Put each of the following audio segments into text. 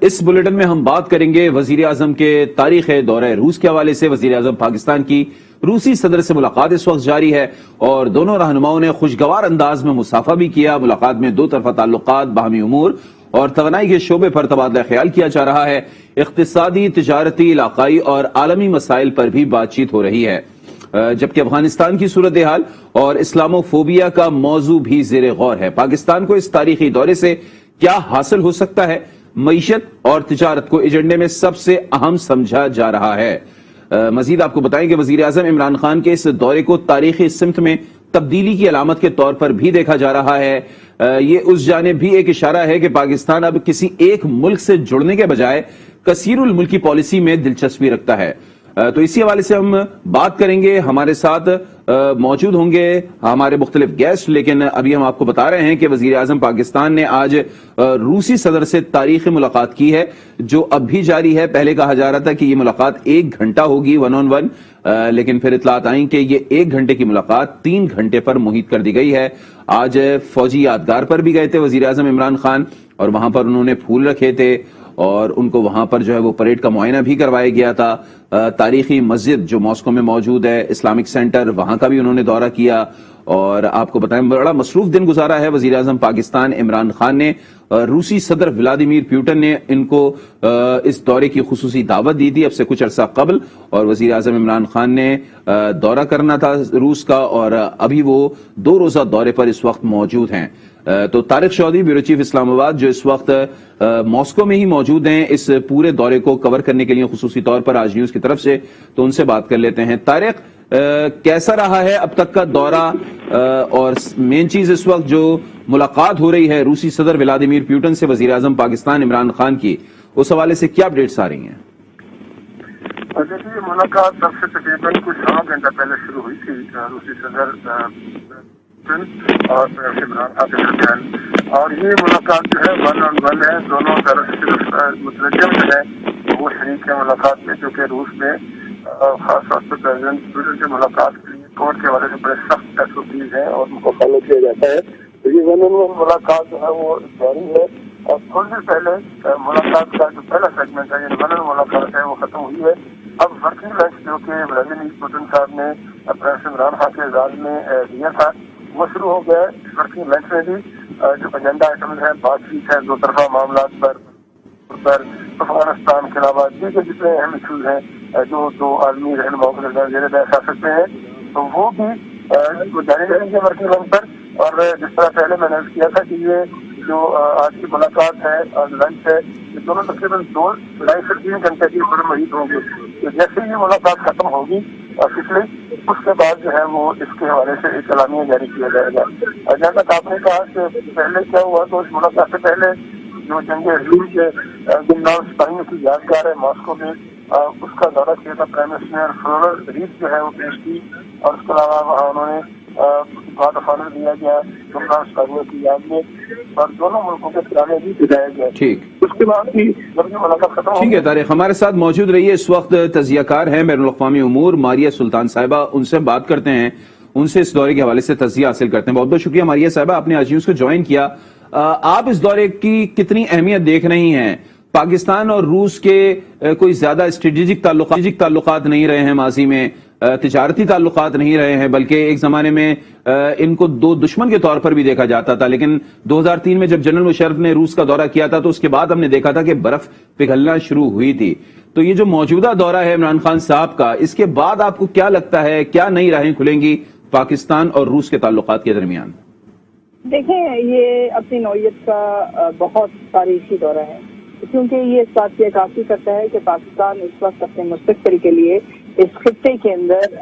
اس bulletin میں ہم بات کریں گے وزیر اعظم کے تاریخ دورہ روس کے حوالے سے۔ وزیر اعظم پاکستان کی روسی صدر سے ملاقات اس وقت جاری ہے اور دونوں رہنماؤں نے خوشگوار انداز میں مصافحہ بھی کیا۔ ملاقات میں دو طرفہ تعلقات، باہمی امور اور توانائی کے شعبے پر تبادلہ خیال کیا جا رہا ہے۔ اقتصادی، تجارتی، علاقائی اور عالمی مسائل پر بھی بات چیت ہو رہی ہے، جبکہ افغانستان کی صورتحال اور اسلامو فوبیا کا موضوع بھی زیر غور ہے۔ پاکستان کو اس تاریخی دورے سے کیا حاصل ہو سکتا ہے؟ معیشت اور تجارت کو ایجنڈے میں سب سے اہم سمجھا جا رہا ہے۔ مزید آپ کو بتائیں کہ وزیر اعظم عمران خان کے اس دورے کو تاریخی سمت میں تبدیلی کی علامت کے طور پر بھی دیکھا جا رہا ہے۔ یہ اس جانب بھی ایک اشارہ ہے کہ پاکستان اب کسی ایک ملک سے جڑنے کے بجائے کثیر الملکی پالیسی میں دلچسپی رکھتا ہے۔ تو اسی حوالے سے ہم بات کریں گے، ہمارے ساتھ موجود ہوں گے ہمارے مختلف گیسٹ، لیکن ابھی ہم آپ کو بتا رہے ہیں کہ وزیر اعظم پاکستان نے آج روسی صدر سے تاریخی ملاقات کی ہے جو اب بھی جاری ہے۔ پہلے کہا جا رہا تھا کہ یہ ملاقات 1 گھنٹہ ہوگی 1 on 1، لیکن پھر اطلاعات آئیں کہ یہ 1 گھنٹے کی ملاقات 3 گھنٹے پر محیط کر دی گئی ہے۔ آج فوجی یادگار پر بھی گئے تھے وزیر اعظم عمران خان اور وہاں پر انہوں نے پھول رکھے تھے اور ان کو وہاں پر جو ہے وہ پریڈ کا معائنہ بھی کروایا گیا تھا۔ تاریخی مسجد جو ماسکو میں موجود ہے، اسلامک سینٹر، وہاں کا بھی انہوں نے دورہ کیا اور آپ کو بتائیں بڑا مصروف دن گزارا ہے وزیر اعظم پاکستان عمران خان نے۔ روسی صدر ولادیمیر پوٹن نے ان کو اس دورے کی خصوصی دعوت دی تھی اب سے کچھ عرصہ قبل، اور وزیر اعظم عمران خان نے دورہ کرنا تھا روس کا اور ابھی وہ 2 روزہ دورے پر اس وقت موجود ہیں۔ تو طارق چودھری، بیورو چیف اسلام آباد، جو اس وقت ماسکو میں ہی موجود ہیں اس پورے دورے کو کور کرنے کے لیے خصوصی طور پر آج نیوز کی طرف سے، تو ان سے بات کر لیتے ہیں۔ طارق، کیسا رہا ہے اب تک کا دورہ اور مین چیز اس وقت جو ملاقات ہو رہی ہے روسی صدر ولادیمیر پوٹن سے وزیر اعظم پاکستان عمران خان کی، اس حوالے سے کیا اپڈیٹس آ رہی ہیں؟ دیکھیے، یہ ملاقات سب سے تقریباً کچھ 8 گھنٹہ پہلے شروع ہوئی تھی روسی صدر اور عمران خان کے درمیان، اور یہ ملاقات جو ہے 1 on 1 ہے۔ دونوں طرف صرف مترجم جو ہے وہ شریک ہے ملاقات میں، جو کہ روس میں خاص طور پر پریزیڈنٹ پوٹن سے ملاقات کے لیے کورٹ کے حوالے سے بڑے سخت SOPs ہیں اور ان کو فالو کیا جاتا ہے۔ تو یہ 1 on 1 ملاقات جو ہے وہ جاری ہے، اور تھوڑی دیر پہلے ملاقات کا جو پہلا سیگمنٹ ہے، یہ 1 on 1 ملاقات ہے، وہ ختم ہوئی ہے۔ اب ورکنگ لنچ جو کہ ولادیمیر پوٹن صاحب نے پریزیڈنٹ عمران خان کے اعزاز میں دیا تھا، وہ شروع ہو گیا ہے۔ ورکنگ لنچ میں بھی جو ایجنڈا آئٹمز ہیں، بات چیت ہے 2 طرفہ معاملات پر افغانستان کے علاوہ دیگر جتنے اہم ایشوز ہیں جو 2 عالمی رہنماؤں کے درمیان زیر بحث آ سکتے ہیں، تو وہ بھی جاری رہیں گے ورکنگ لنچ پر۔ اور جس طرح پہلے میں نے عرض کیا تھا کہ یہ جو آج کی ملاقات ہے اور لنچ ہے، یہ دونوں تقریباً 2-2.5 سے 3 گھنٹے کی پر محیط ہوں گے۔ تو جیسے یہ ملاقات ختم ہوگی پچھلے، اس کے بعد جو ہے وہ اس کے حوالے سے ایک اعلامیہ جاری کیا جائے گا۔ جہاں تک آپ نے کہا کہ پہلے کیا ہوا، تو اس ملاقات سے پہلے جو جنگ عظیم کے گمنام سپاہیوں کی یادگار ہے ماسکو میں، اس کا دورہ کیا تھا پرائم منسٹر نے، اور فلورل ریت جو ہے وہ پیش کی، اور اس کے علاوہ وہاں انہوں نے گارڈ آف آنر دیا گیا گمنام سپاہیوں کی یاد میں، اور دونوں ملکوں کے ترانے بھی بجائے گئے۔ ٹھیک، اس کے بعد بھی جب یہ ملاقات ختم ہوگی۔ ٹھیک ہے طارق، ہمارے ساتھ موجود رہیے۔ اس وقت تجزیہ کار ہیں بین الاقوامی امور ماریہ سلطان صاحبہ، ان سے بات کرتے ہیں، ان سے اس دورے کے حوالے سے تجزیہ حاصل کرتے ہیں۔ بہت بہت شکریہ ماریہ صاحبہ، آپ نے آج نیوز کو جوائن کیا۔ آپ اس دورے کی کتنی اہمیت دیکھ رہی ہیں؟ پاکستان اور روس کے کوئی زیادہ اسٹریٹجک تعلقات نہیں رہے ہیں ماضی میں، تجارتی تعلقات نہیں رہے ہیں، بلکہ ایک زمانے میں ان کو 2 دشمن کے طور پر بھی دیکھا جاتا تھا، لیکن 2003 میں جب جنرل مشرف نے روس کا دورہ کیا تھا تو اس کے بعد ہم نے دیکھا تھا کہ برف پگھلنا شروع ہوئی تھی۔ تو یہ جو موجودہ دورہ ہے عمران خان صاحب کا، اس کے بعد آپ کو کیا لگتا ہے کیا نئی راہیں کھلیں گی پاکستان اور روس کے تعلقات کے درمیان؟ دیکھیں، یہ اپنی نوعیت کا بہت تاریخی دورہ ہے، کیونکہ یہ اس بات کی عکاسی کرتا ہے کہ پاکستان اس وقت اپنے مستقبل کے لیے اس خطے کے اندر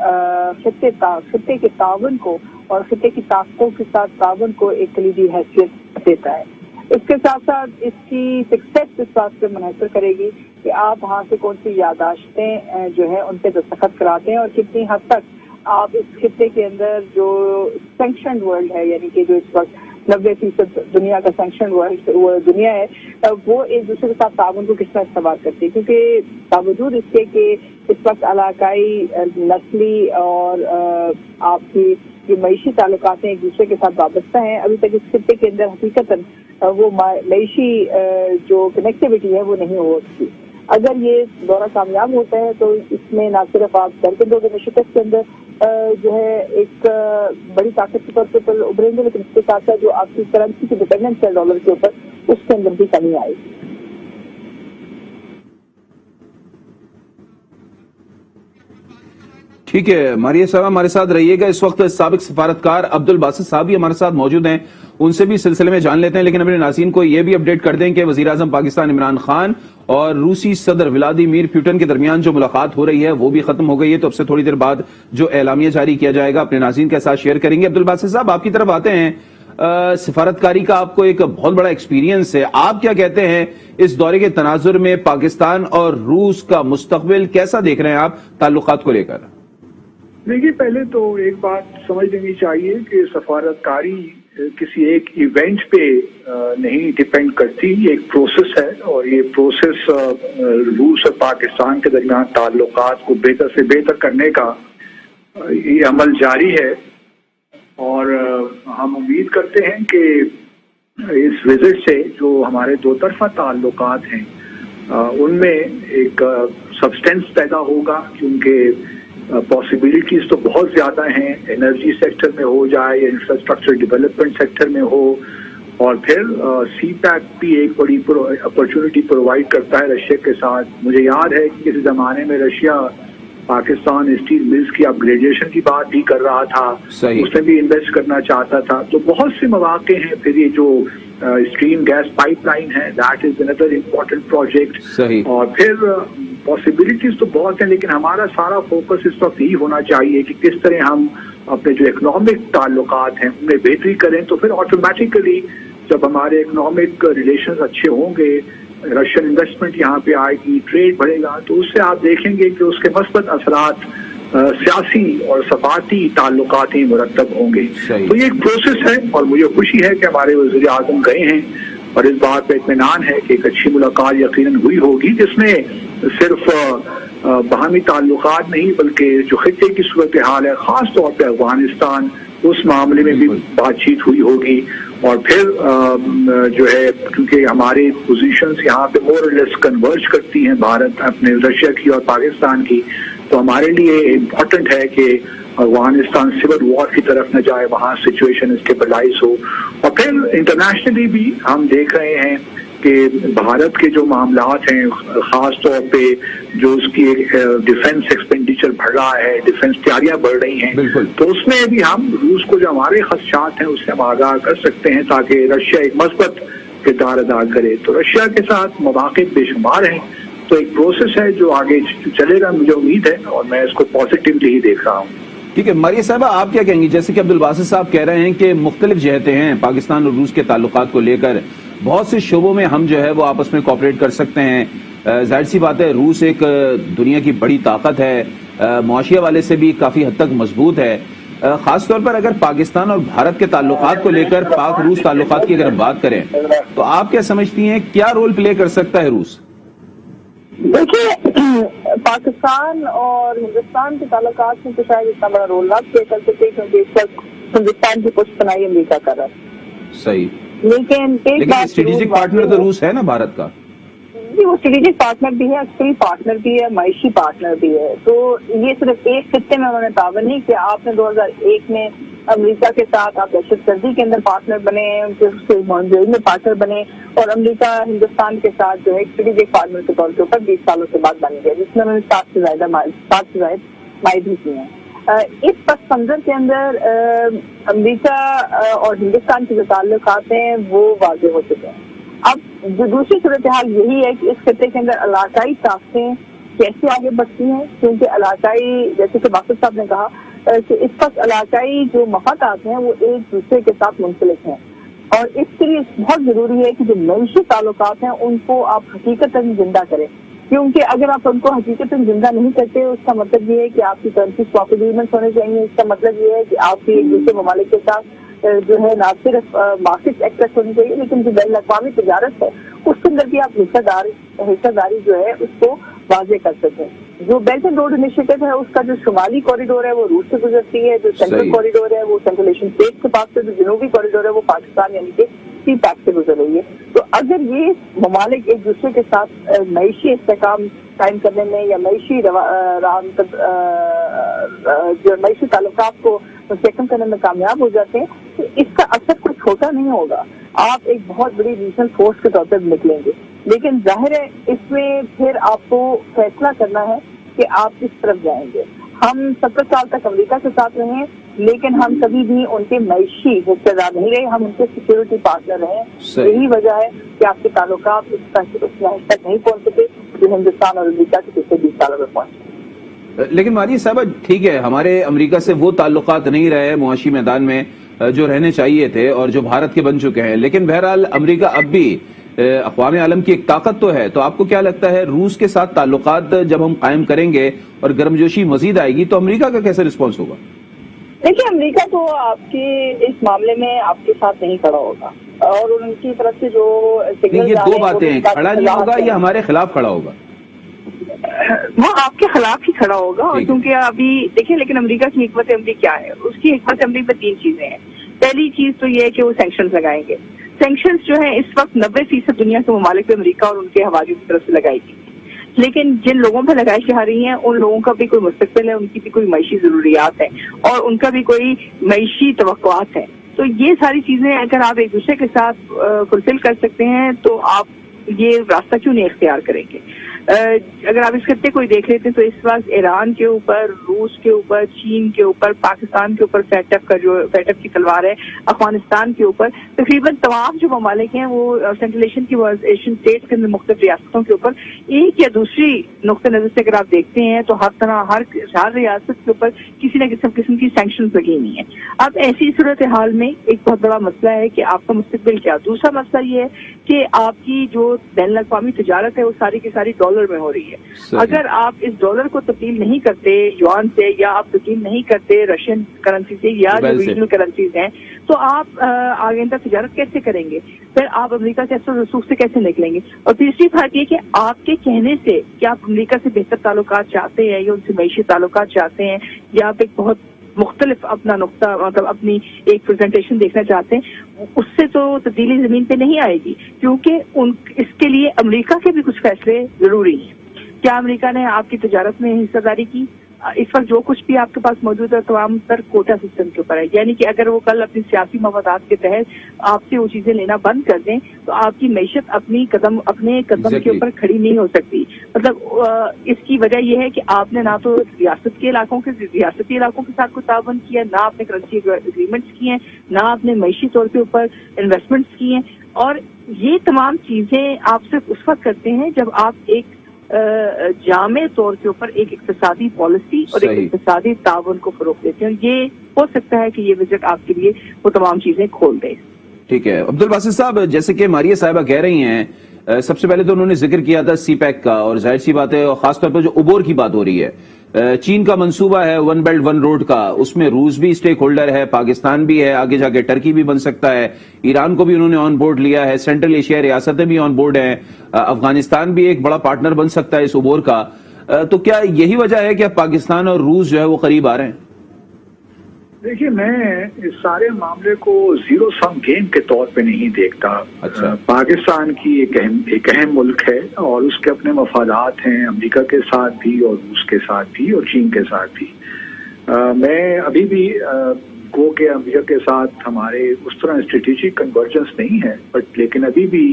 خطے کے تعاون کو اور خطے کی طاقتوں کے ساتھ تعاون کو ایک کلیدی حیثیت دیتا ہے۔ اس کے ساتھ ساتھ اس کی سکسیس اس بات پہ منحصر کرے گی کہ آپ وہاں سے کون سی یادداشتیں جو ہیں ان پہ دستخط کراتے ہیں، اور کتنی حد تک آپ اس خطے کے اندر جو سینکشنڈ ورلڈ ہے، یعنی کہ جو اس وقت 90% دنیا کا سینکشن دنیا ہے، وہ ایک دوسرے کے ساتھ تعاون کو کس طرح استعمال کرتی ہے، کیونکہ باوجود اس کے کہ اس وقت علاقائی، نسلی اور آپ کی جو معیشی تعلقات ہیں ایک دوسرے کے ساتھ وابستہ ہیں، ابھی تک اس خطے کے اندر حقیقتاً वो मईशी जो कनेक्टिविटी है वो नहीं हो सकती। अगर ये दौरा कामयाब होता है तो इसमें न सिर्फ आप दो इनिशिएटिव के अंदर जो है एक बड़ी ताकत के तौर पर उभरेंगे, लेकिन इसके साथ साथ जो आपकी करेंसी की डिपेंडेंस है डॉलर के ऊपर, उसके अंदर भी कमी आएगी। ठीक है मारिया साहब, हमारे साथ रहिएगा। इस वक्त साबिक सफारतकार अब्दुल बासित साहब भी हमारे साथ मौजूद हैं, उनसे भी सिलसिले में जान लेते हैं। लेकिन अपने नाज़रीन को यह भी अपडेट कर दें कि वज़ीर आज़म पाकिस्तान इमरान खान और रूसी सदर व्लादिमीर पुतिन के दरमियान जो मुलाकात हो रही है वो भी खत्म हो गई है। तो अब से थोड़ी देर बाद जो एलामिया जारी किया जाएगा अपने नाज़रीन के साथ शेयर करेंगे। अब्दुल बासित साहब, आपकी तरफ आते हैं। सिफारतकारी का आपको एक बहुत बड़ा एक्सपीरियंस है, आप क्या कहते हैं इस दौरे के तनाजुर में पाकिस्तान और रूस का मुस्तकबिल कैसा देख रहे हैं आप ताल्लुकात को लेकर? देखिए, पहले तो एक बात समझ लेनी चाहिए कि सफारतकारी किसी एक इवेंट पे नहीं डिपेंड करती, ये एक प्रोसेस है और ये प्रोसेस रूस और पाकिस्तान के दरमियान ताल्लुकात को बेहतर से बेहतर करने का ये अमल जारी है। और हम उम्मीद करते हैं कि इस विजिट से जो हमारे दो तरफा ताल्लुकात हैं उनमें एक सब्सटेंस पैदा होगा, क्योंकि पॉसिबिलिटीज तो बहुत ज्यादा हैं, एनर्जी सेक्टर में हो जाए या इंफ्रास्ट्रक्चर डेवलपमेंट सेक्टर में हो, और फिर सीपैक भी एक बड़ी अपॉर्चुनिटी प्रोवाइड करता है रशिया के साथ। मुझे याद है कि किसी जमाने में रशिया पाकिस्तान स्टील मिल्स की अपग्रेडेशन की बात भी कर रहा था, उसमें भी इन्वेस्ट करना चाहता था। तो बहुत से मौके हैं। फिर ये जो स्ट्रीम गैस पाइपलाइन है, that is another important project. और फिर पॉसिबिलिटीज तो बहुत हैं, लेकिन हमारा सारा फोकस इस वक्त यही होना चाहिए कि किस तरह हम अपने जो इकोनॉमिक ताल्लुकात हैं उनमें बेहतरी करें। तो फिर ऑटोमेटिकली जब हमारे इकोनॉमिक रिलेशंस अच्छे होंगे, रशियन इन्वेस्टमेंट यहाँ पे आएगी, ट्रेड बढ़ेगा, तो उससे आप देखेंगे कि उसके मस्बत असरात सियासी और सफारती ताल्लुकात ही मुरतब होंगे। तो ये एक प्रोसेस है और मुझे खुशी है कि हमारे वज़ीर आज़म गए हैं और इस बात पे इत्मीनान है कि एक अच्छी मुलाकात यकीनन हुई होगी, जिसमें सिर्फ बाहमी ताल्लुकात नहीं बल्कि जो खित्ते की सूरत हाल है, खास तौर पे अफगानिस्तान, उस मामले में भी बातचीत हुई होगी। और फिर जो है, क्योंकि हमारी पोजीशंस यहाँ पे मोर और लेस कन्वर्ज करती हैं, भारत अपने रशिया की और पाकिस्तान की, तो हमारे लिए इम्पोर्टेंट है कि अफगानिस्तान सिविल वॉर की तरफ न जाए, वहाँ सिचुएशन स्टेबलाइज हो। और फिर इंटरनेशनली भी हम देख रहे हैं कि भारत के जो मामलात हैं, खास तौर पे जो उसकी एक डिफेंस एक्सपेंडिचर बढ़ रहा है, डिफेंस तैयारियां बढ़ रही हैं, तो उसमें भी हम रूस को जो हमारे खदशात हैं उससे हम आगाह कर सकते हैं ताकि रशिया एक मस्बत किरदार अदा करे। तो रशिया के साथ मौक़े बेशुमार हैं, तो एक प्रोसेस है जो आगे चलेगा, मुझे उम्मीद है, और मैं इसको पॉजिटिवली ही देख रहा हूँ। ठीक है मारिया साहबा, आप क्या कहेंगी? जैसे कि अब्दुल बासित साहब कह रहे हैं कि मुख्तलिफ जहतें हैं पाकिस्तान और रूस के ताल्लुकात को लेकर, बहुत से शोबों में हम जो है वो आपस में कोऑपरेट कर सकते हैं। जाहिर सी बात है रूस एक दुनिया की बड़ी ताकत है, मुआशी हवाले से भी काफी हद तक मजबूत है। खास तौर पर अगर पाकिस्तान और भारत के ताल्लुकात को लेकर पाक रूस ताल्लुकात की अगर बात करें तो आप क्या समझती हैं क्या रोल प्ले कर सकता है रूस? देखिए, पाकिस्तान और हिंदुस्तान के ताल्लुकात में तो शायद इतना बड़ा रोल ना प्ले कर सके, क्योंकि इस वक्त हिंदुस्तान की पुष्टनाई अमेरिका कर रहा है। सही, लेकिन स्ट्रेटेजिक पार्टनर तो रूस है ना भारत का। जी, वो स्ट्रेटेजिक पार्टनर भी है, एक्सट्रीम पार्टनर भी है, मायशी पार्टनर भी है। तो ये सिर्फ एक खित्ते में उन्होंने ताबन नहीं कि आपने 2001 में अमेरिका के साथ आप दहशतगर्दी के अंदर पार्टनर बने, उसके मॉनिटरिंग में पार्टनर बने, और अमेरिका हिंदुस्तान के साथ जो है स्ट्रेटेजिक पार्टनर के तौर के ऊपर 20 सालों के बाद बन गया, जिसमें उन्होंने 7 से ज्यादा माई भी किए हैं। इस पस मंजर के अंदर अमेरिका और हिंदुस्तान के जो ताल्लुकात हैं वो वाजे हो चुके हैं। अब जो दूसरी सूरत हाल यही है कि इस खत्ते के अंदर इलाकाई ताकतें कैसे आगे बढ़ती हैं, क्योंकि इलाकाई, जैसे कि बासित साहब ने कहा कि इस वक्त इलाकाई जो मफादात हैं वो एक दूसरे के साथ मुंसलिक हैं, और इसके लिए बहुत जरूरी है कि जो मईशी ताल्लुकात हैं उनको आप हकीकतन जिंदा करें, क्योंकि अगर आप उनको हकीकतन जिंदा नहीं करते उसका मतलब ये है कि आपकी करेंसी स्वैप एग्रीमेंट्स होने चाहिए। इसका मतलब ये है कि आपकी एक दूसरे ममालिक के साथ जो है ना सिर्फ मार्केट एक्सेस होनी चाहिए, लेकिन जो बैन अक़वामी तिजारत है उसके अंदर भी आप हिस्सेदारी जो है उसको वाज़े कर सकें। जो बेल्ट एंड रोड इनिशिएटिव है उसका जो शुमाली कॉरिडोर है वो रूस से गुजरती है, जो सेंट्रल कॉरिडोर है वो सेंट्रल एशियन स्टेट के पास से, जो जनूबी कॉरिडोर है वो पाकिस्तान यानी कि सी पैक से गुजर रही है। तो अगर ये ममालिक एक दूसरे के साथ मईशी इस्तेहकाम कायम करने में या मईशी जो मईशी ताल्लुकात को मुस्तहकम करने में कामयाब हो जाते हैं तो इसका असर कोई छोटा नहीं होगा। आप एक बहुत बड़ी रीजनल फोर्स के तौर पर निकलेंगे, लेकिन जाहिर है इसमें फिर आपको फैसला करना है कि आप किस तरफ जाएंगे। हम 70 साल तक अमेरिका के साथ रहे, लेकिन हम कभी भी उनके मईशी हिस्सेदार नहीं रहे, हम उनके सिक्योरिटी पार्टनर रहे। यही वजह है कि आपके ताल्लुकात उस हद तक नहीं पहुंच सके जो हिंदुस्तान और अमेरिका के पिछले 20 सालों में पहुंचे। लेकिन मारिया साहबा, ठीक है, हमारे अमेरिका से वो ताल्लुकात नहीं रहे मुआशी मैदान में जो रहने चाहिए थे और जो भारत के बन चुके हैं, लेकिन बहरहाल अमेरिका अब भी अक़वाम आलम की एक ताकत तो है। तो आपको क्या लगता है, रूस के साथ ताल्लुकात जब हम कायम करेंगे और गर्मजोशी मजीद आएगी तो अमेरिका का कैसे रिस्पॉन्स होगा? देखिए, अमेरिका तो आपके इस मामले में आपके साथ नहीं खड़ा होगा और उनकी तरफ से जो सिग्नल, ये दो बातें हैं, खड़ा नहीं होगा या हमारे खिलाफ खड़ा होगा? वो आपके खिलाफ ही खड़ा होगा। और क्योंकि अभी देखिए, लेकिन अमेरिका की हिकमत अमली क्या है? उसकी हिकमत अमली में 3 चीजें हैं। पहली चीज तो ये है कि वो सैंक्शंस लगाएंगे। सैंक्शंस जो है इस वक्त 90% दुनिया के ममालिक पे अमेरिका और उनके हवालियों की तरफ से लगाई गई, लेकिन जिन लोगों पर लगाई जा रही हैं उन लोगों का भी कोई मुस्तकबिल है, उनकी भी कोई मईशी जरूरियात है और उनका भी कोई मईशी तवक्कुआत है। तो ये सारी चीजें अगर आप एक दूसरे के साथ फुलफिल कर सकते हैं तो आप ये रास्ता क्यों नहीं इख्तियार करेंगे? अगर आप इस खत्ते को देख लेते हैं तो इस वक्त ईरान के ऊपर, रूस के ऊपर, चीन के ऊपर, पाकिस्तान के ऊपर फैटअप की तलवार है, अफगानिस्तान के ऊपर तकरीबन तमाम जो ममालिक हैं वो सेंट्रल एशियन स्टेट्स के मुख्तलिफ रियासतों के ऊपर एक या दूसरी नुक्ते नजर से अगर आप देखते हैं तो हर रियासत के ऊपर किसी न किस्म की सैंक्शन लगी हुई है। अब ऐसी सूरत हाल में एक बहुत बड़ा मसला है कि आपका मुस्तकबिल क्या। दूसरा मसला ये है कि आपकी जो बैनुल अक़वामी तिजारत है वो सारी की सारी डॉलर में हो रही है। अगर आप इस डॉलर को तब्दील नहीं करते युआन से, या आप तब्दील नहीं करते रशियन करेंसी से या जो रीजनल करेंसीज हैं, तो आप आगे तिजारत कैसे करेंगे? फिर आप अमेरिका से असर रसूख से कैसे निकलेंगे? और तीसरी बात ये कि आपके कहने से कि आप अमेरिका से बेहतर ताल्लुकात चाहते हैं या उनसे मईशी ताल्लुकात चाहते हैं या आप एक बहुत मुख्तलिफ अपना नुक्ता मतलब अपनी एक प्रेजेंटेशन देखना चाहते हैं, उससे तो तब्दीली जमीन पे नहीं आएगी, क्योंकि इसके लिए अमेरिका के भी कुछ फैसले जरूरी हैं। क्या अमेरिका ने आपकी तिजारत में हिस्सेदारी की? इस वक्त जो कुछ भी आपके पास मौजूद है तमाम तर कोटा सिस्टम के ऊपर है, यानी कि अगर वो कल अपनी सियासी मफादात के तहत आपसे वो चीजें लेना बंद कर दें तो आपकी मैशत अपने कदम के ऊपर खड़ी नहीं हो सकती। मतलब इसकी वजह यह है कि आपने ना तो रियासती इलाकों के साथ कोई ताउन किया, ना आपने करेंसी एग्रीमेंट्स किए हैं, ना आपने मैशी तौर के ऊपर इन्वेस्टमेंट्स किए हैं। और ये तमाम चीजें आप सिर्फ उस वक्त करते हैं जब आप एक जामे तौर के ऊपर एक इक्तिसादी पॉलिसी और एक इक्तिसादी ताउन को फरोग देते हैं। ये हो सकता है कि ये विजिट आपके लिए वो तमाम चीजें खोल दे। ठीक है अब्दुल बासित साहब, जैसे कि मारिया साहिबा कह रही हैं, सबसे पहले तो उन्होंने जिक्र किया था सीपैक का, और जाहिर सी बात है, और खासतौर पर जो उबोर की बात हो रही है, चीन का मंसूबा है वन बेल्ट वन रोड का, उसमें रूस भी स्टेक होल्डर है, पाकिस्तान भी है, आगे जाके टर्की भी बन सकता है, ईरान को भी उन्होंने ऑन बोर्ड लिया है, सेंट्रल एशिया रियासतें भी ऑन बोर्ड हैं, अफगानिस्तान भी एक बड़ा पार्टनर बन सकता है इस उबोर का। तो क्या यही वजह है कि अब पाकिस्तान और रूस जो है वो करीब आ रहे हैं? देखिए, मैं इस सारे मामले को जीरो सम गेम के तौर पे नहीं देखता। अच्छा। पाकिस्तान की एक अहम मुल्क है और उसके अपने मफादात हैं, अमेरिका के साथ भी और रूस के साथ भी और चीन के साथ भी। मैं अभी भी गो के अमेरिका के साथ हमारे उस तरह स्ट्रेटेजिक कन्वर्जेंस नहीं है, बट लेकिन अभी भी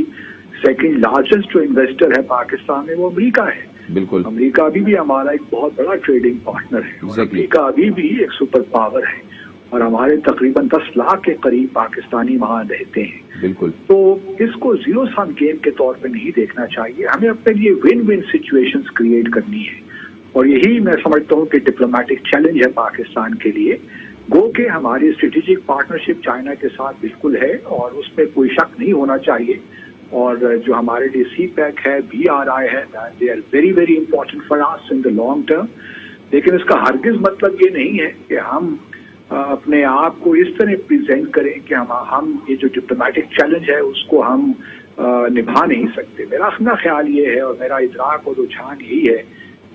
सेकंड लार्जेस्ट जो इन्वेस्टर है पाकिस्तान में वो अमेरिका है। बिल्कुल, अमेरिका अभी भी हमारा एक बहुत बड़ा ट्रेडिंग पार्टनर है और अमेरिका अभी भी एक सुपर पावर है और हमारे तकरीबन 10 लाख के करीब पाकिस्तानी वहां रहते हैं। बिल्कुल। तो इसको जीरो सम गेम के तौर पे नहीं देखना चाहिए, हमें अपने लिए विन विन सिचुएशंस क्रिएट करनी है और यही मैं समझता हूँ कि डिप्लोमेटिक चैलेंज है पाकिस्तान के लिए। गो के हमारी स्ट्रेटेजिक पार्टनरशिप चाइना के साथ बिल्कुल है और उसमें कोई शक नहीं होना चाहिए, और जो हमारे लिए सीपैक है, BRI है, they are very very important for us in the long term. लेकिन इसका हरगिज मतलब ये नहीं है कि हम अपने आप को इस तरह प्रेजेंट करें कि हम ये जो डिप्लोमेटिक चैलेंज है उसको हम निभा नहीं सकते। मेरा अपना ख्याल ये है और मेरा इदराक और रुझान यही है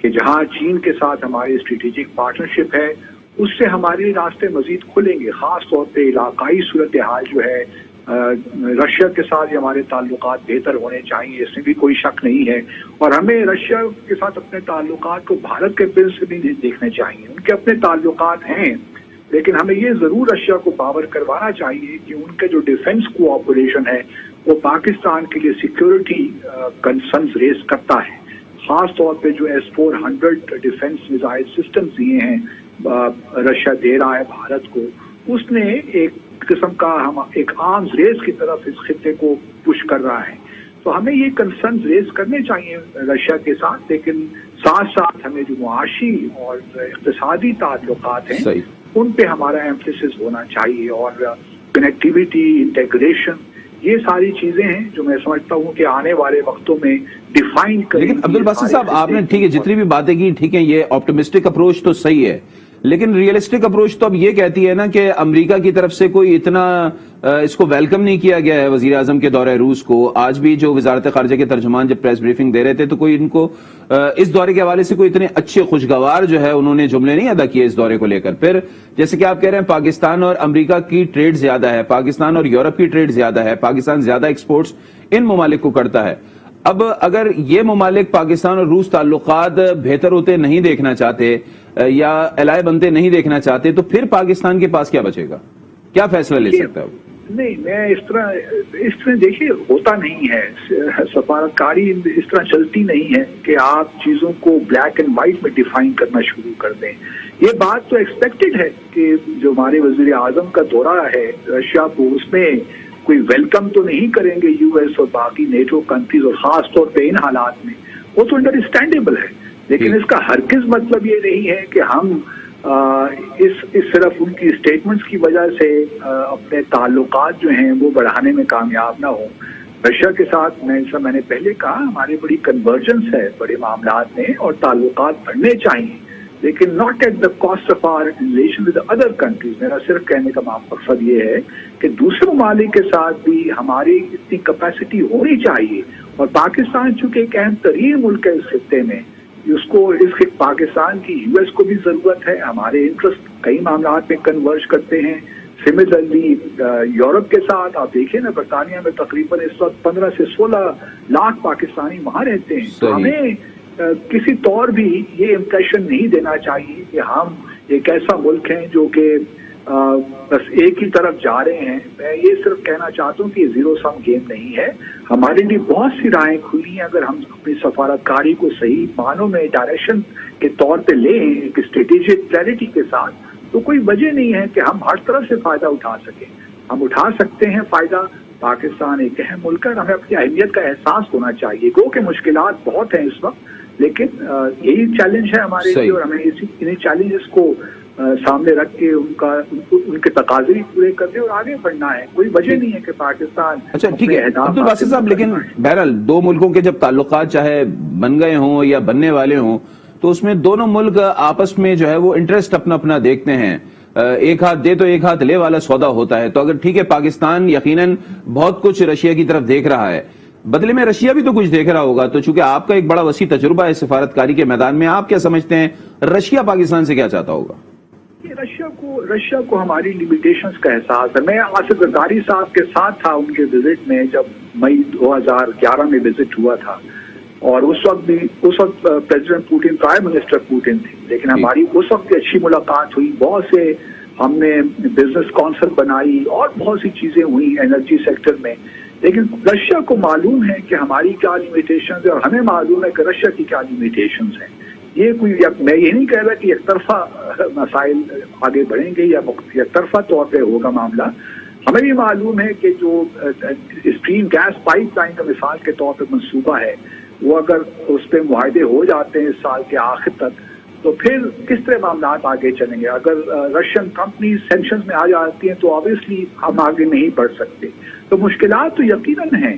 कि जहां चीन के साथ हमारी स्ट्रेटेजिक पार्टनरशिप है उससे हमारे रास्ते मजीद खुलेंगे, खास तौर पे इलाकाई सूरत हाल जो है रशिया के साथ हमारे ताल्लुकात बेहतर होने चाहिए, इसमें भी कोई शक नहीं है। और हमें रशिया के साथ अपने ताल्लुकात को भारत के बिल से भी देखने चाहिए। उनके अपने ताल्लुकात हैं, लेकिन हमें ये जरूर रशिया को बावर करवाना चाहिए कि उनके जो डिफेंस कोऑपरेशन है वो पाकिस्तान के लिए सिक्योरिटी कंसर्न्स रेज करता है। खास तौर पे जो S-400 डिफेंस मिसाइल सिस्टम्स दिए हैं रशिया दे रहा है भारत को, उसने एक किस्म का हम एक आर्म्स रेस की तरफ इस खित्ते को पुश कर रहा है। तो हमें ये कंसर्न्स रेज करने चाहिए रशिया के साथ, लेकिन साथ साथ हमें जो मुआशी और इक़्तिसादी ताल्लुकात हैं उन पे हमारा एम्फेसिस होना चाहिए। और कनेक्टिविटी, इंटीग्रेशन, ये सारी चीजें हैं जो मैं समझता हूँ कि आने वाले वक्तों में डिफाइन करेंगी। लेकिन अब्दुल बासित साहब, आपने ठीक है जितनी भी बातें की, ठीक है, ये ऑप्टिमिस्टिक अप्रोच तो सही है, लेकिन रियलिस्टिक अप्रोच तो अब ये कहती है ना कि अमेरिका की तरफ से कोई इतना इसको वेलकम नहीं किया गया है वजीर आजम के दौरे रूस को। आज भी जो वजारत खारजा के तर्जुमान जब प्रेस ब्रीफिंग दे रहे थे तो कोई इनको इस दौरे के हवाले से कोई इतने अच्छे खुशगवार जो है उन्होंने जुमले नहीं अदा किए इस दौरे को लेकर। फिर जैसे कि आप कह रहे हैं पाकिस्तान और अमेरिका की ट्रेड ज्यादा है, पाकिस्तान और यूरोप की ट्रेड ज्यादा है, पाकिस्तान ज्यादा एक्सपोर्ट्स इन ममालिक को करता है। अब अगर ये ममालिक पाकिस्तान और रूस ताल्लुकात बेहतर होते नहीं देखना चाहते या एलाय बनते नहीं देखना चाहते, तो फिर पाकिस्तान के पास क्या बचेगा? क्या फैसला ले सकता है वो? नहीं, मैं इस तरह देखिए होता नहीं है, सफारतकारी इस तरह चलती नहीं है कि आप चीजों को ब्लैक एंड व्हाइट में डिफाइन करना शुरू कर दें। ये बात तो एक्सपेक्टेड है कि जो हमारे वजीर आजम का दौरा है रशिया को, उसमें कोई वेलकम तो नहीं करेंगे यूएस और बाकी नेटो कंट्रीज, और खास तौर पे इन हालात में, वो तो अंडरस्टैंडेबल है। लेकिन इसका हरगिज मतलब ये नहीं है कि हम इस सिर्फ उनकी स्टेटमेंट्स की वजह से अपने ताल्लुकात जो हैं वो बढ़ाने में कामयाब ना हो। रशिया के साथ मैंने पहले कहा हमारी बड़ी कन्वर्जेंस है बड़े मामलात में और ताल्लुकात बढ़ने चाहिए, लेकिन not at the cost of our relation with other countries. मेरा सिर्फ कहने का मकसद ये है कि दूसरे ममालिक के साथ भी हमारी इतनी कैपेसिटी होनी चाहिए। और पाकिस्तान चूंकि एक अहम तरीन मुल्क है इस खित्ते में, उसको इसके पाकिस्तान की यूएस को भी जरूरत है। हमारे इंटरेस्ट कई मामलात में कन्वर्ज करते हैं। सिमिलरली यूरोप के साथ आप देखिए ना, बरतानिया में तकरीबन इस वक्त 15 से 16 लाख पाकिस्तानी वहां रहते हैं। तो हमें किसी तौर भी ये इम्प्रेशन नहीं देना चाहिए कि हम एक ऐसा मुल्क हैं जो कि बस एक ही तरफ जा रहे हैं। मैं ये सिर्फ कहना चाहता हूँ कि जीरो सम गेम नहीं है। हमारे लिए बहुत सी राहें खुली हैं। अगर हम अपनी सफारतकारी को सही मानों में डायरेक्शन के तौर पे लें, एक स्ट्रेटेजिक क्लैरिटी के साथ, तो कोई वजह नहीं है कि हम हर तरफ से फायदा उठा सकें। हम उठा सकते हैं फायदा। पाकिस्तान एक अहम मुल्क है, हमें अपनी अहमियत का एहसास होना चाहिए। गो के मुश्किलात बहुत हैं इस वक्त, लेकिन यही चैलेंज है हमारे लिए और हमें इन्हीं चैलेंजेस को सामने रख के उनके तकाजे भी पूरे करते और आगे बढ़ना है। कोई वजह नहीं है कि पाकिस्तान। अच्छा ठीक है अब्दुल बासित साहब, लेकिन बहरहाल दो मुल्कों के जब ताल्लुकात चाहे बन गए हों या बनने वाले हों, तो उसमें दोनों मुल्क आपस में जो है वो इंटरेस्ट अपना अपना देखते हैं। एक हाथ दे तो एक हाथ ले वाला सौदा होता है। तो अगर ठीक है पाकिस्तान यकीनन बहुत कुछ रशिया की तरफ देख रहा है, बदले में रशिया भी तो कुछ देख रहा होगा। तो चूंकि आपका एक बड़ा वसी तजुर्बा है सिफारतकारी के मैदान में, आप क्या समझते हैं रशिया पाकिस्तान से क्या चाहता होगा? रशिया को हमारी लिमिटेशंस का एहसास है। मैं आसिफ जरदारी साहब के साथ था उनके विजिट में, जब मई 2011 में विजिट हुआ था, और उस वक्त president Putin, prime minister Putin थे। लेकिन हमारी उस वक्त अच्छी मुलाकात हुई, बहुत से हमने बिजनेस काउंसिल बनाई और बहुत सी चीजें हुई एनर्जी सेक्टर में। लेकिन रशिया को मालूम है कि हमारी क्या लिमिटेशंस है और हमें मालूम है कि रशिया की क्या लिमिटेशंस हैं। ये कोई, मैं ये नहीं कह रहा कि एक तरफा मसाइल आगे बढ़ेंगे या एक तरफा तौर पे होगा मामला। हमें भी मालूम है कि जो स्ट्रीम गैस पाइपलाइन का मिसाल के तौर पे मंसूबा है, वो अगर उस पर मुआहदे हो जाते हैं इस साल के आखिर तक, तो फिर किस तरह मामला आगे चलेंगे। अगर रशियन कंपनी सैंक्शंस में आ जाती हैं तो ऑब्वियसली हम आगे नहीं बढ़ सकते। तो मुश्किलात तो यकीनन हैं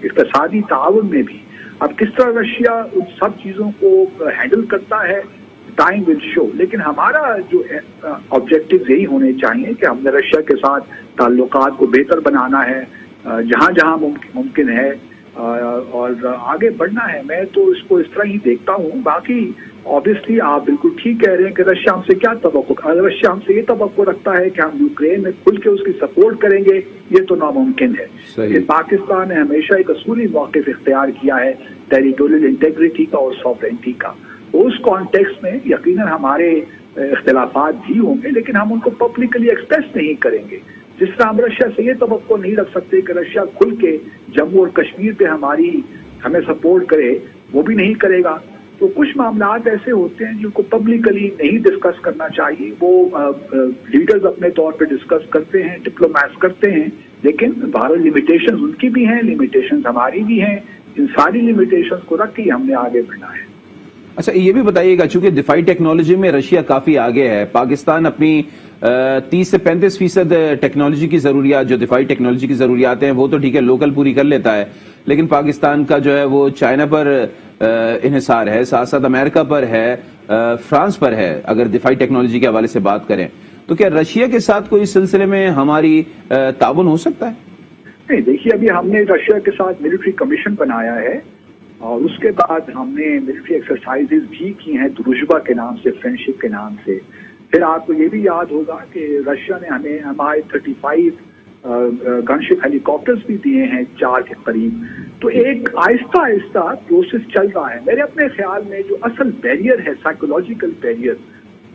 इक़्तिसादी ताउन में भी। अब किस तरह रशिया उन सब चीजों को हैंडल करता है, टाइम विल शो। लेकिन हमारा जो ऑब्जेक्टिव यही होने चाहिए कि हमने रशिया के साथ ताल्लुकात को बेहतर बनाना है जहां जहां मुमकिन है और आगे बढ़ना है। मैं तो इसको इस तरह ही देखता हूँ। बाकी ऑब्वियसली आप बिल्कुल ठीक कह रहे हैं कि रशिया हमसे क्या तवक्को, अगर रशिया हमसे ये तवक्को रखता है कि हम यूक्रेन में खुल के उसकी सपोर्ट करेंगे, ये तो नामुमकिन है। कि पाकिस्तान ने हमेशा एक असूली मौक़िफ़ इख्तियार किया है टेरिटोरियल इंटेग्रिटी का और सॉवरेनिटी का। उस कॉन्टेक्स्ट में यकीनन हमारे इख्तिलाफात भी होंगे, लेकिन हम उनको पब्लिकली एक्सप्रेस नहीं करेंगे। जिस तरह हम रशिया से ये तवक्को नहीं रख सकते कि रशिया खुल के जम्मू और कश्मीर पे हमें सपोर्ट करे, वो भी नहीं करेगा। तो कुछ मामलात ऐसे होते हैं जिनको पब्लिकली नहीं डिस्कस करना चाहिए, वो लीडर्स अपने तौर पे डिस्कस करते हैं, डिप्लोमैट्स करते हैं, लेकिन भारत लिमिटेशंस उनकी भी हैं, लिमिटेशंस हमारी भी हैं। इन सारी लिमिटेशंस को रख के हमने आगे बढ़ना है। अच्छा, ये भी बताइएगा, चूंकि दिफाई टेक्नोलॉजी में रशिया काफी आगे है, पाकिस्तान अपनी 30 से 35% टेक्नोलॉजी की जरूरियात, जो दिफाई टेक्नोलॉजी की जरूरियात हैं, वो तो ठीक है लोकल पूरी कर लेता है, लेकिन पाकिस्तान का जो है वो चाइना पर इन्हिसार है, साथ साथ अमेरिका पर है, फ्रांस पर है, अगर दिफाई टेक्नोलॉजी के हवाले से बात करें। तो क्या रशिया के साथ कोई इस सिलसिले में हमारी ताउन हो सकता है? नहीं, देखिए, अभी हमने रशिया के साथ मिलिट्री कमीशन बनाया है और उसके बाद हमने मिलिट्री एक्सरसाइजेज भी की हैं द्रुजबा के नाम से, फ्रेंडशिप के नाम से। फिर आपको ये भी याद होगा कि रशिया ने हमें MI-35 गनशिप हेलीकॉप्टर्स भी दिए हैं 4 के करीब। तो एक आहिस्ता आहिस्ता प्रोसेस चल रहा है। मेरे अपने ख्याल में जो असल बैरियर है, साइकोलॉजिकल बैरियर,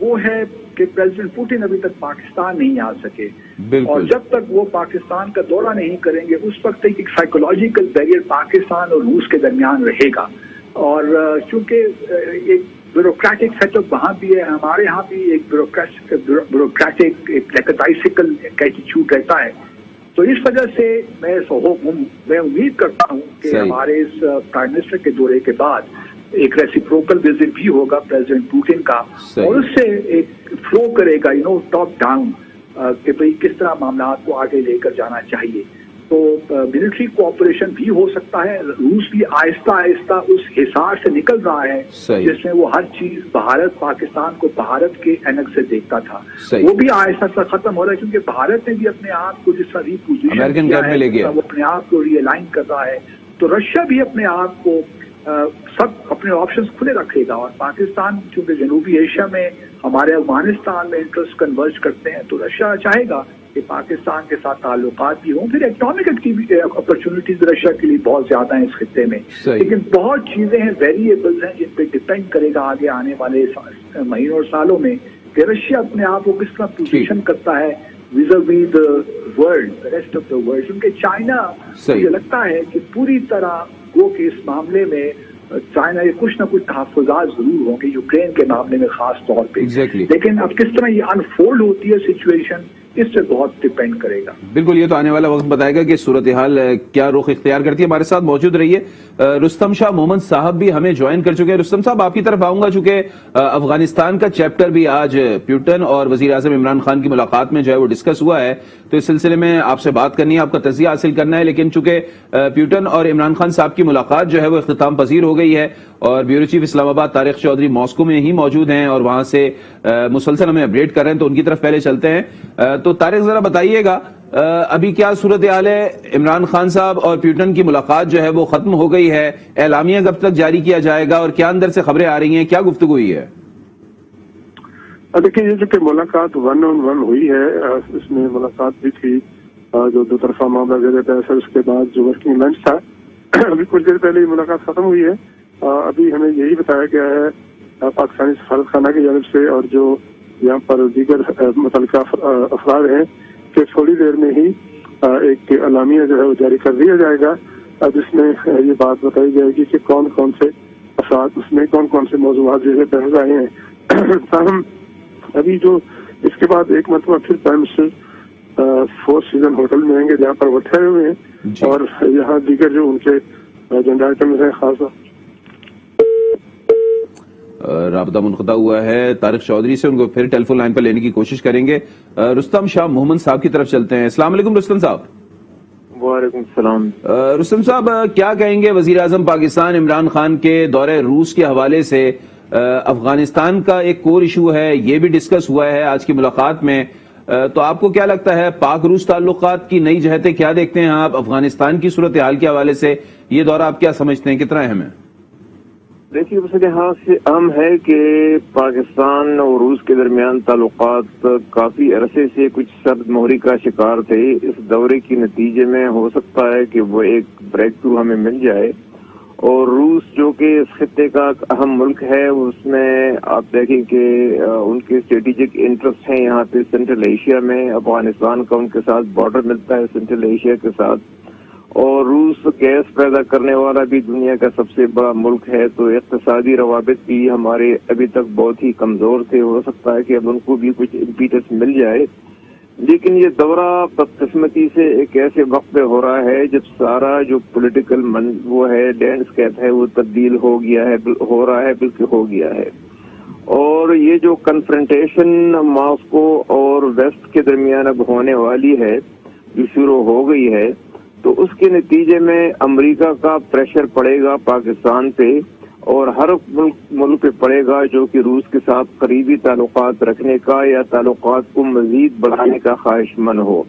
वो है कि प्रेसिडेंट पुतिन अभी तक पाकिस्तान नहीं आ सके, और जब तक वो पाकिस्तान का दौरा नहीं करेंगे उस वक्त तक एक साइकोलॉजिकल बैरियर पाकिस्तान और रूस के दरमियान रहेगा। और चूंकि एक ब्यूरोक्रेटिक सेटअप वहाँ भी है, हमारे यहाँ भी एक ब्यूरोक्रेटिक एक लेकटाइसिकल एटीट्यूड रहता है। तो इस वजह से मैं उम्मीद करता हूँ कि हमारे इस प्राइम मिनिस्टर के दौरे के बाद एक रेसिप्रोकल विजिट भी होगा प्रेसिडेंट पुतिन का, और उससे एक फ्लो करेगा टॉप डाउन कि भाई किस तरह मामलात को आगे लेकर जाना चाहिए। तो मिलिट्री कोऑपरेशन भी हो सकता है। रूस भी आहिस्ता आहिस्ता उस हिसार से निकल रहा है जिसमें वो हर चीज पाकिस्तान को भारत के एनक से देखता था, वो भी आहिस्ता आहिस्ता खत्म हो रहा है, क्योंकि भारत ने भी अपने आप को जिस तरह रिपोजिशन किया है, वो अपने आप को रियलाइन कर रहा है। तो रशिया भी अपने आप को सब अपने ऑप्शंस खुले रखेगा, और पाकिस्तान चूंकि जनूबी एशिया में हमारे अफगानिस्तान में इंटरेस्ट कन्वर्ज करते हैं, तो रशिया चाहेगा कि पाकिस्तान के साथ ताल्लुकात भी हों। फिर इकोनॉमिक अपॉर्चुनिटीज रशिया के लिए बहुत ज्यादा है इस खित्ते में, लेकिन बहुत चीजें हैं, वेरिएबल्स हैं जिन पे डिपेंड करेगा आगे आने वाले महीनों और सालों में कि रशिया अपने आप को किस तरह पोजीशन करता है विज़ the world, the rest of the world. क्योंकि चाइना, मुझे लगता है कि पूरी तरह वो कि इस मामले में चाइना के कुछ न कुछ तहफ़्फ़ुज़ात जरूर होंगे यूक्रेन के मामले में खास तौर पे, लेकिन अब किस तरह ये अनफोल्ड होती है सिचुएशन, इससे बहुत डिपेंड करेगा। बिल्कुल, ये तो आने वाला वक्त बताएगा कि सूरत हाल क्या रुख इख्तियार करती है। हमारे साथ मौजूद रहिए। रुस्तम शाह मोहम्मद साहब भी हमें ज्वाइन कर चुके हैं। रुस्तम साहब, आपकी तरफ आऊंगा, चूंकि अफगानिस्तान का चैप्टर भी आज पुतिन और वजीर आजम इमरान खान की मुलाकात में जो है वो डिस्कस हुआ है, तो इस सिलसिले में आपसे बात करनी है, आपका तज़किया हासिल करना है। लेकिन चूंकि पुतिन और इमरान खान साहब की मुलाकात जो है वो इख्तिताम पजीर हो गई है, और bureau chief Islamabad Tariq Chaudhry Moscow में ही मौजूद हैं और वहां से मुसलसल हमें अपडेट कर रहे हैं, तो उनकी तरफ पहले चलते हैं। तो तारिक, जरा बताइएगा अभी क्या सूरत हाल है? इमरान खान साहब और पुतिन की मुलाकात जो है वो खत्म हो गई है, एलामिया कब तक जारी किया जाएगा और क्या अंदर से खबरें आ रही हैं, क्या गुफ्तगू हुई है? देखिए, ये जो मुलाकात 1-on-1 हुई है, इसमें मुलाकात भी थी जो दो तरफा मामला दे देता है, सर उसके बाद जो वर्किंग लंच था अभी कुछ देर पहले ये मुलाकात खत्म हुई है। अभी हमें यही बताया गया है पाकिस्तानी सफारत खाना की जानब से और जो यहाँ पर दीगर मुतल्लिका अफराद हैं कि थोड़ी देर में ही एक अलामिया जो है वो जारी कर दिया जाएगा, जिसमें ये बात बताई जाएगी कि कौन कौन से अफराद उसमें कौन कौन से मौजूद जैसे बहस आए हैं। ताहम अभी जो इसके बाद एक मतलब फिर प्राइम मिनिस्टर 4 सीजन होटल में रहेंगे जहाँ पर वो ठहरे हुए हैं, और यहाँ दीगर जो उनके एजेंडा आइटम्स हैं खास राबता मुनक़ता हुआ है तारिक चौधरी से, उनको फिर टेलीफोन लाइन पर लेने की कोशिश करेंगे। रुस्तम शाह मोहम्मद साहब की तरफ चलते हैं। अस्सलाम वालेकुम रुस्तम साहब। वालेकुम सलाम। रुस्तम साहब, क्या कहेंगे वजीर आजम पाकिस्तान इमरान खान के दौरे रूस के हवाले से? अफगानिस्तान का एक कोर इशू है, ये भी डिस्कस हुआ है आज की मुलाकात में, तो आपको क्या लगता है पाक रूस ताल्लुकात की नई जहतें क्या देखते हैं आप? अफगानिस्तान की सूरत हाल के हवाले से ये दौरा आप क्या समझते हैं, कितना अहम है? देखिए, उस लिहाज से अहम है कि पाकिस्तान और रूस के दरमियान ताल्लुकात काफी अरसे से कुछ सर्द मोहरी का शिकार थे। इस दौरे के नतीजे में हो सकता है कि वो एक ब्रेक थ्रू हमें मिल जाए, और रूस जो कि इस खित्ते का अहम मुल्क है, उसमें आप देखें कि उनके स्ट्रेटेजिक इंटरेस्ट हैं यहाँ पे सेंट्रल एशिया में। अफगानिस्तान का उनके साथ बॉर्डर मिलता है सेंट्रल एशिया के साथ, और रूस गैस पैदा करने वाला भी दुनिया का सबसे बड़ा मुल्क है। तो इक़्तिसादी रवाबित भी हमारे अभी तक बहुत ही कमजोर थे। हो सकता है कि अब उनको भी कुछ इम्पीटस मिल जाए, लेकिन ये दौरा बदकिस्मती से एक ऐसे वक्त पे हो रहा है जब सारा जो पॉलिटिकल वो है लैंडस्केप है वो तब्दील हो रहा है बल्कि हो गया है। और ये जो कन्फ्रंटेशन मॉस्को और वेस्ट के दरमियान अब होने वाली है, जो शुरू हो गई है, तो उसके नतीजे में अमेरिका का प्रेशर पड़ेगा पाकिस्तान पे, और हर मुल्क पे पड़ेगा जो कि रूस के साथ करीबी ताल्लुकात रखने का या ताल्लुकात को मजीद बढ़ाने का ख्वाहिशमंद हो।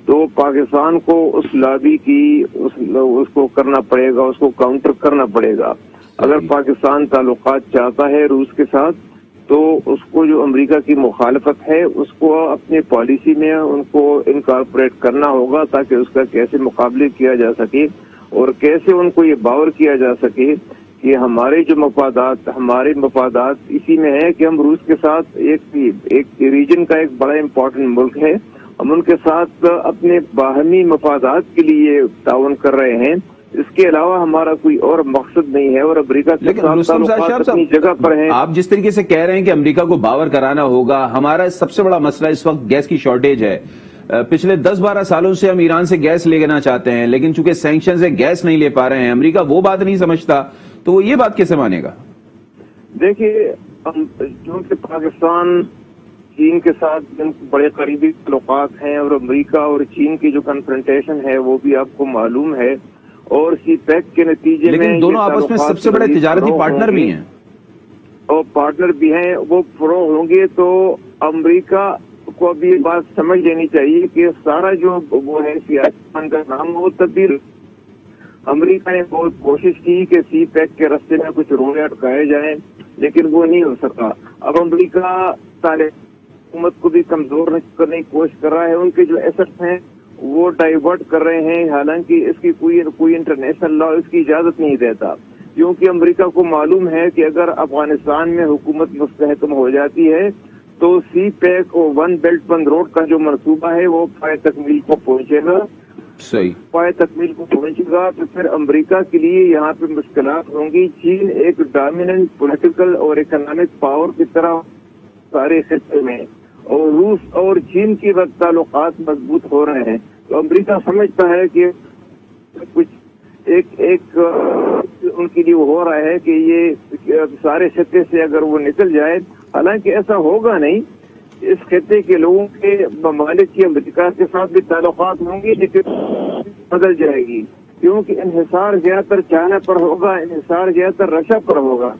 तो पाकिस्तान को उस लॉबी की उसको करना पड़ेगा, उसको काउंटर करना पड़ेगा। अगर पाकिस्तान ताल्लुकात चाहता है रूस के साथ, तो उसको जो अमेरिका की मुखालफत है उसको अपनी पॉलिसी में उनको इनकॉर्पोरेट करना होगा, ताकि उसका कैसे मुकाबले किया जा सके और कैसे उनको ये बावर किया जा सके कि हमारे मफादात इसी में है कि हम रूस के साथ एक रीजन का एक बड़ा इम्पोर्टेंट मुल्क है, हम उनके साथ अपने बाहमी मफादात के लिए ताउन कर रहे हैं। इसके अलावा हमारा कोई और मकसद नहीं है, और अमेरिका के साथ अपनी जगह पर है। आप जिस तरीके से कह रहे हैं कि अमेरिका को बावर कराना होगा, हमारा सबसे बड़ा मसला इस वक्त गैस की शॉर्टेज है। पिछले 10-12 सालों से हम ईरान से गैस लेना चाहते हैं, लेकिन चूंकि सैंक्शन से गैस नहीं ले पा रहे हैं, अमेरिका वो बात नहीं समझता, तो वो ये बात कैसे मानेगा? देखिए, क्योंकि पाकिस्तान चीन के साथ बड़े करीबी ताल्लुकात हैं, और अमेरिका और चीन की जो कन्फ्रंटेशन है वो भी आपको मालूम है, और सीपैक के नतीजे में लेकिन दोनों आपस में सबसे बड़े तिजारती पार्टनर भी हैं, और पार्टनर भी हैं, वो फरोग होंगे। तो अमेरिका को अभी ये बात समझ लेनी चाहिए कि सारा जो वो है सियासत का नाम वो तब्दील। अमेरिका ने बहुत कोशिश की कि सीपैक के रास्ते में कुछ रोड़े अटकाए जाएं, लेकिन वो नहीं हो सका। अब अमेरिका हुकूमत को भी कमजोर करने की कोशिश कर रहा है, उनके जो एसेट्स हैं वो डाइवर्ट कर रहे हैं, हालांकि इसकी कोई इंटरनेशनल लॉ इसकी इजाजत नहीं देता, क्योंकि अमेरिका को मालूम है कि अगर अफगानिस्तान में हुकूमत मुस्तहकम हो जाती है तो सीपैक और वन बेल्ट वन रोड का जो मंसूबा है वो पाए तकमील को पहुंचेगा। सही पाए तकमील को पहुंचेगा तो फिर अमेरिका के लिए यहाँ पे मुश्किलात होंगी। चीन एक डोमिनेंट पॉलिटिकल और इकोनॉमिक पावर की तरह सारे खित्ते में, और रूस और चीन के ताल्लुकात मजबूत हो रहे हैं, तो अमेरिका समझता है कि कुछ एक उनके लिए हो रहा है कि ये सारे खित्ते से अगर वो निकल जाए, हालांकि ऐसा होगा नहीं। इस खित्ते के लोगों के ममालिक की अमेरिका के साथ भी ताल्लुकात होंगे, लेकिन बदल जाएगी, क्योंकि इन्हिसार ज्यादातर चाइना पर होगा, इन्हिसार ज्यादातर रशिया पर होगा।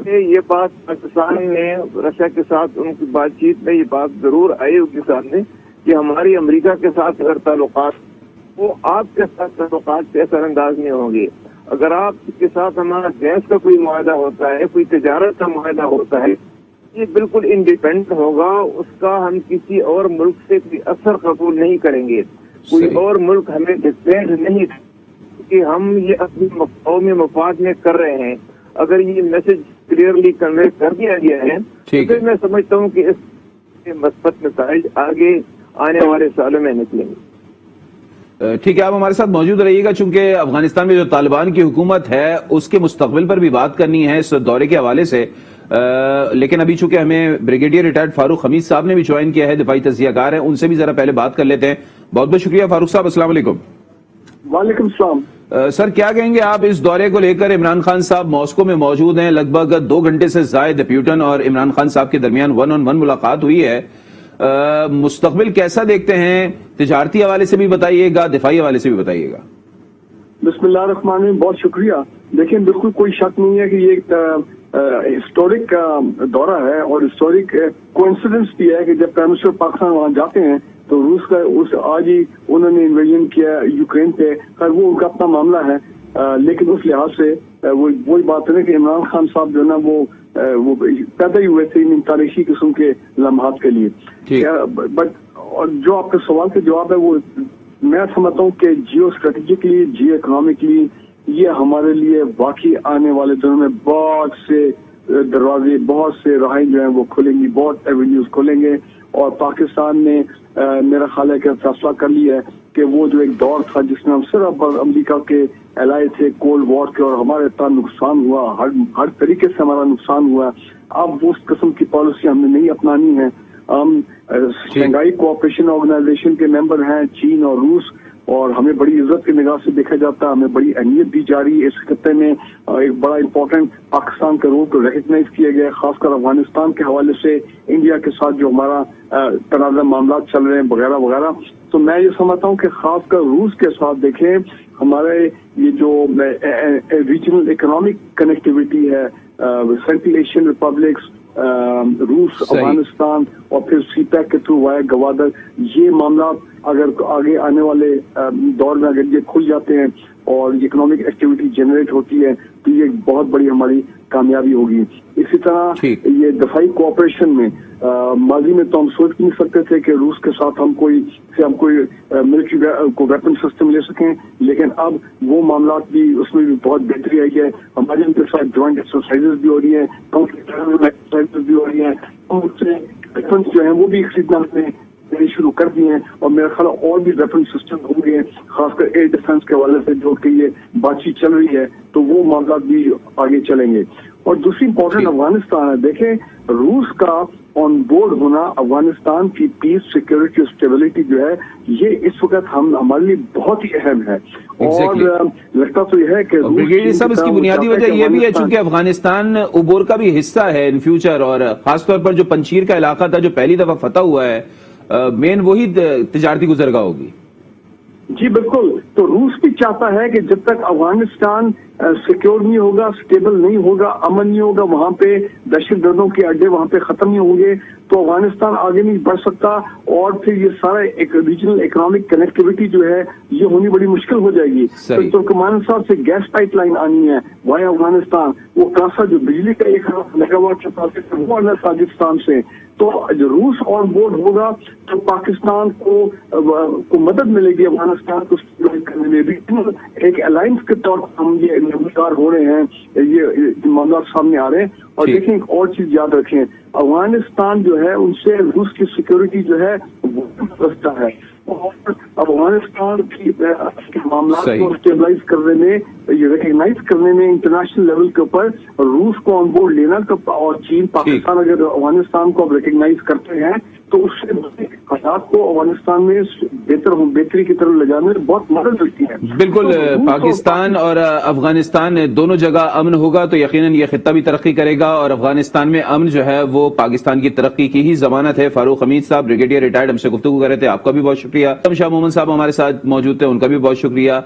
ये बात पाकिस्तान ने रशिया के साथ उनकी बातचीत में ये बात जरूर आई उनके सामने कि हमारी अमेरिका के साथ अगर ताल्लुकात वो आपके साथ ताल्लुकात से असरअंदाज नहीं होंगे। अगर आपके साथ हमारा गैस का कोई मुआहदा होता है, कोई तिजारत का मुआहदा होता है, ये बिल्कुल इंडिपेंडेंट होगा, उसका हम किसी और मुल्क से कोई असर कबूल नहीं करेंगे। कोई और मुल्क हमें डिपेंड नहीं कि हम ये अपनी कौमी मफाद में कर रहे हैं। अगर ये मैसेज क्लियरली कन्वे कर दिया गया है तो फिर मैं समझता हूँ कि इसके मस्बत नताइज आगे आने वाले सालों में निकलेंगे। ठीक है, आप हमारे साथ मौजूद रहिएगा, चूंकि अफगानिस्तान में जो तालिबान की हुकूमत है उसके मुस्तकबिल पर भी बात करनी है इस दौरे के हवाले से। लेकिन अभी चूंकि हमें ब्रिगेडियर रिटायर्ड फारूक हमीद साहब ने भी ज्वाइन किया है, दिफाई तज्जियाकार हैं, उनसे भी जरा पहले बात कर लेते हैं। बहुत बहुत शुक्रिया फारूक साहब, अस्सलाम वालेकुम। वालेकुम सलाम। सर, क्या कहेंगे आप इस दौरे को लेकर? इमरान खान साहब मॉस्को में मौजूद हैं, लगभग 2 घंटे से जायद प्यूटन और इमरान खान साहब के दरमियान 1-on-1 मुलाकात हुई है। मुस्तकबिल कैसा देखते हैं? तिजारती हवाले से भी बताइएगा, दिफाई हवाले से भी बताइएगा। बिस्मिल्लाहिर्रहमानिर्रहीम, बहुत शुक्रिया। देखिए, बिल्कुल कोई शक नहीं है कि ये हिस्टोरिक दौरा है और हिस्टोरिक कोइंसिडेंस भी है कि जब प्राइम मिनिस्टर पाकिस्तान वहां जाते हैं तो रूस आज ही उन्होंने इन्वेजन किया यूक्रेन पे, खैर वो उनका अपना मामला है, लेकिन उस लिहाज से वही बात है ना कि इमरान खान साहब जो है ना वो पैदा ही हुए थे इन तारीखी किस्म के लम्हात के लिए। बट और जो आपके सवाल का जवाब है वो मैं समझता हूँ कि जियो स्ट्रेटेजिकली, जियो इकोनॉमिकली ये हमारे लिए वाकई आने वाले दिनों में बहुत से दरवाजे, बहुत से राहें जो हैं वो खुलेंगी, बहुत एवेन्यूज खुलेंगे। और पाकिस्तान ने मेरा ख्याल है कि फैसला कर लिया है कि वो जो एक दौर था जिसमें हम सिर्फ अमेरिका के एलाय थे कोल्ड वॉर के और हमारा इतना नुकसान हुआ, हर तरीके से हमारा नुकसान हुआ, अब उस किस्म की पॉलिसी हमने नहीं अपनानी है। हम शंघाई कोऑपरेशन ऑर्गेनाइजेशन के मेंबर हैं चीन और रूस, और हमें बड़ी इज्जत की निगाह से देखा जाता है, हमें बड़ी अहमियत दी जा रही है। इस खत्ते में एक बड़ा इंपॉर्टेंट पाकिस्तान के रोल को रिकग्नाइज किया गया है, खासकर अफगानिस्तान के हवाले से इंडिया के साथ जो हमारा तनाज़ा मामला चल रहे हैं वगैरह वगैरह। तो मैं ये समझता हूँ कि खासकर रूस के साथ देखें हमारे ये जो रीजनल इकोनॉमिक कनेक्टिविटी है, सेंट्रल एशियन रिपब्लिक्स, रूस, अफगानिस्तान और फिर सीपैक के थ्रू वाया गवादर, ये मामला अगर आगे आने वाले दौर में अगर ये खुल जाते हैं और इकोनॉमिक एक्टिविटी जनरेट होती है तो ये बहुत बड़ी हमारी कामयाबी होगी। इसी तरह ये दफाई कोऑपरेशन में माजी में तो हम सोच भी नहीं सकते थे कि रूस के साथ हम कोई मिलिट्री को वेपन सिस्टम ले सकें, लेकिन अब वो मामला भी उसमें भी बहुत बेहतरी आई है। हमारे उनके साथ ज्वाइंट एक्सरसाइजेज भी हो रही है, एक्सरसाइजेज भी हो रही है, उससे वेपन्स जो है वो भी खरीदना हमने शुरू कर दिए हैं और मेरा ख्याल और भी वेपन सिस्टम होंगे, खासकर एयर डिफेंस के हवाले से जो कि ये बातचीत चल रही है तो वो मामला भी आगे चलेंगे। और दूसरी इंपॉर्टेंट अफगानिस्तान है। देखें रूस का ऑन बोर्ड होना अफगानिस्तान की पीस, सिक्योरिटी और स्टेबिलिटी जो है ये इस वक्त हमारे लिए बहुत ही अहम है। और लगता तो यह है कि ब्रिगेडियर साहब इसकी बुनियादी वजह यह भी है चूंकि अफगानिस्तान उबोर का भी हिस्सा है इन फ्यूचर, और खासतौर पर जो पंचीर का इलाका था जो पहली दफा फतह हुआ है, मेन वही तिजारती गुजरगाह होगी। जी बिल्कुल। तो रूस भी चाहता है कि जब तक अफगानिस्तान सिक्योर नहीं होगा, स्टेबल नहीं होगा, अमन नहीं होगा, वहां पे दहशतगर्दों के अड्डे वहां पे खत्म नहीं होंगे तो अफगानिस्तान आगे नहीं बढ़ सकता और फिर ये सारा एक रीजनल इकोनॉमिक कनेक्टिविटी जो है ये होनी बड़ी मुश्किल हो जाएगी। तो तुर्कमान साहब से गैस पाइपलाइन आनी है वाया अफगानिस्तान, वो कासा जो बिजली का 1,000 मेगावाट के पास वो आना ताजिकिस्तान से। तो जो रूस ऑन बोर्ड होगा तो पाकिस्तान को मदद मिलेगी अफगानिस्तान को स्टेबलाइज करने में। रीजनल एक अलायंस के तौर पर हम ये नमस्कार हो रहे हैं, ये मामला सामने आ रहे हैं। और देखें एक और चीज याद रखें, अफगानिस्तान जो है उनसे रूस की सिक्योरिटी जो है वो बचता है और अफगानिस्तान की मामला को स्टेबलाइज करने में, ये रिकग्नाइज करने में इंटरनेशनल लेवल के ऊपर रूस को ऑन बोर्ड लेना और चीन, पाकिस्तान अगर अफगानिस्तान को रिकग्नाइज करते हैं तो उससे हालात को अफगानिस्तान में बेहतरी की तरफ ले जाने में बहुत मदद मिलती है। बिल्कुल, पाकिस्तान और अफगानिस्तान दोनों जगह अमन होगा तो यकीनन ये खित्ता भी तरक्की करेगा और अफगानिस्तान में अमन जो है वो पाकिस्तान की तरक्की की ही जमानत है। फारूक हमीद साहब ब्रिगेडियर रिटायर्ड हमसे गुफ्तगू कर रहे थे, आपका भी बहुत शुक्रिया। शाह मोहम्मद साहब हमारे साथ मौजूद थे, उनका भी बहुत शुक्रिया।